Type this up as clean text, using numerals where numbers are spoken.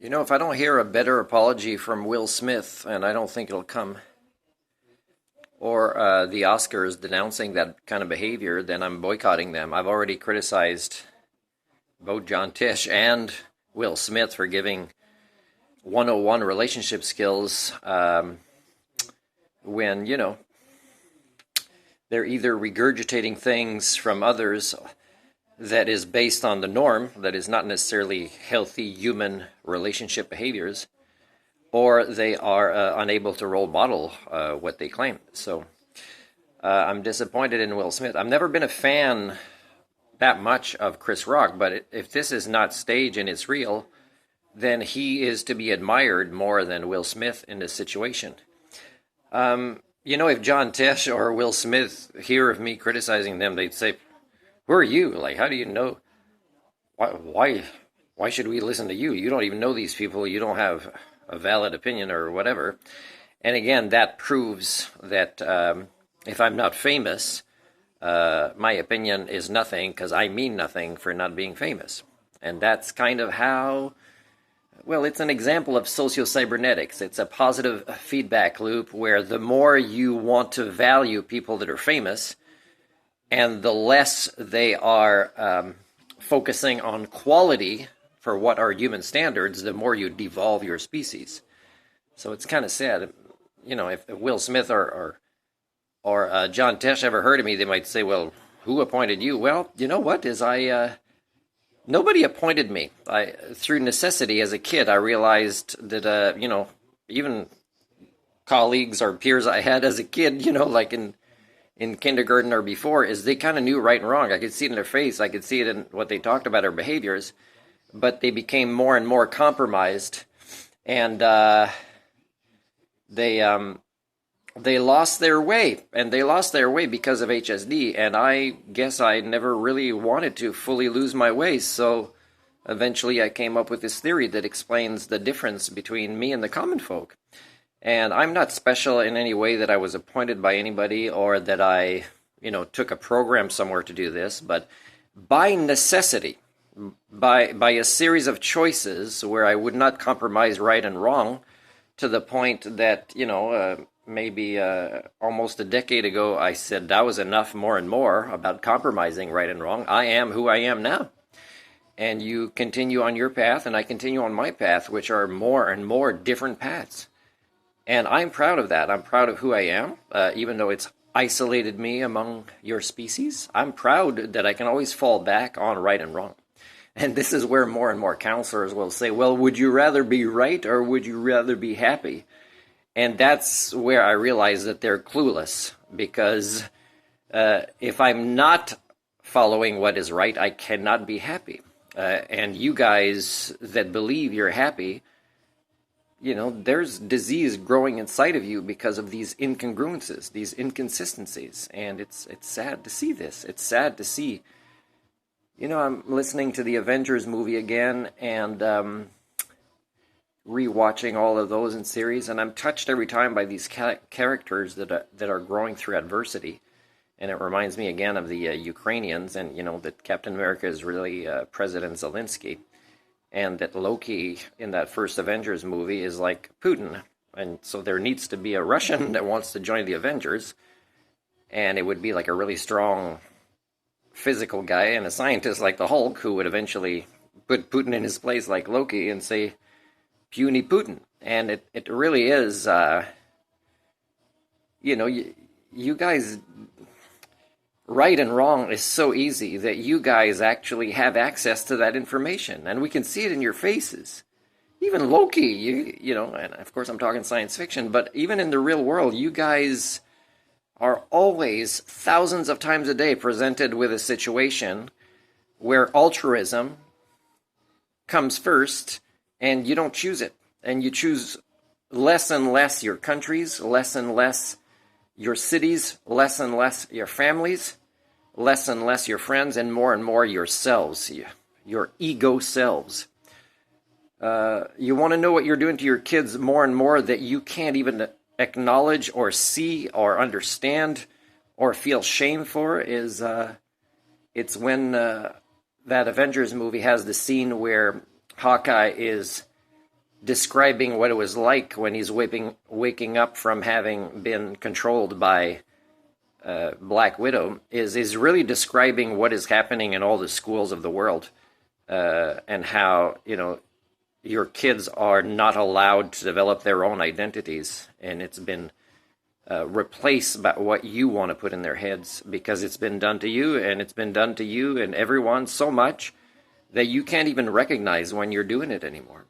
You know, if I don't hear a better apology from Will Smith, and I don't think it'll come, or the Oscars denouncing that kind of behavior, then I'm boycotting them. I've already criticized both John Tish and Will Smith for giving 101 relationship skills when, they're either regurgitating things from others that is based on the norm, that is not necessarily healthy human relationship behaviors, or they are unable to role model what they claim. So I'm disappointed in Will Smith. I've never been a fan that much of Chris Rock, but if this is not stage and it's real, then he is to be admired more than Will Smith in this situation. If John Tesh or Will Smith hear of me criticizing them, they'd say, "Who are you? Like, how do you know? Why should we listen to you? You don't even know these people. You don't have a valid opinion or whatever." And again, that proves that if I'm not famous, my opinion is nothing because I mean nothing for not being famous. And that's kind of how, well, it's an example of socio-cybernetics. It's a positive feedback loop where the more you want to value people that are famous, and the less they are focusing on quality for what are human standards, the more you devolve your species. So it's kind of sad. If Will Smith or John Tesh ever heard of me, they might say, "Well, who appointed you?" Well, you know what? Nobody appointed me. Through necessity as a kid, I realized that, even colleagues or peers I had as a kid, like in kindergarten or before, is they kind of knew right and wrong. I could see it in their face. I could see it in what they talked about, their behaviors. But they became more and more compromised. And they lost their way. And they lost their way because of HSD. And I guess I never really wanted to fully lose my way. So eventually I came up with this theory that explains the difference between me and the common folk. And I'm not special in any way that I was appointed by anybody or that I, took a program somewhere to do this. But by necessity, by a series of choices where I would not compromise right and wrong, to the point that, maybe almost a decade ago, I said that was enough more and more about compromising right and wrong. I am who I am now. And you continue on your path and I continue on my path, which are more and more different paths. And I'm proud of that. I'm proud of who I am, even though it's isolated me among your species. I'm proud that I can always fall back on right and wrong. And this is where more and more counselors will say, "Well, would you rather be right or would you rather be happy?" And that's where I realize that they're clueless, because if I'm not following what is right, I cannot be happy. And you guys that believe you're happy, there's disease growing inside of you because of these incongruences, these inconsistencies. And it's sad to see this. It's sad to see. I'm listening to the Avengers movie again and rewatching all of those in series, and I'm touched every time by these characters that are growing through adversity. And it reminds me again of the Ukrainians, and that Captain America is really President Zelensky, and that Loki in that first Avengers movie is like Putin. And so there needs to be a Russian that wants to join the Avengers, and it would be like a really strong physical guy and a scientist like the Hulk who would eventually put Putin in his place like Loki and say, "Puny Putin." And it really is, you guys, right and wrong is so easy that you guys actually have access to that information. And we can see it in your faces. Even Loki, and of course I'm talking science fiction, but even in the real world, you guys are always thousands of times a day presented with a situation where altruism comes first and you don't choose it. And you choose less and less your countries, less and less your cities, less and less your families, less and less your friends, and more yourselves, your ego selves. You want to know what you're doing to your kids more and more that you can't even acknowledge or see or understand or feel shame for is it's when that Avengers movie has the scene where Hawkeye is describing what it was like when he's waking up from having been controlled by Black Widow, is really describing what is happening in all the schools of the world, and how, your kids are not allowed to develop their own identities, and it's been replaced by what you want to put in their heads, because it's been done to you, and it's been done to you and everyone so much that you can't even recognize when you're doing it anymore.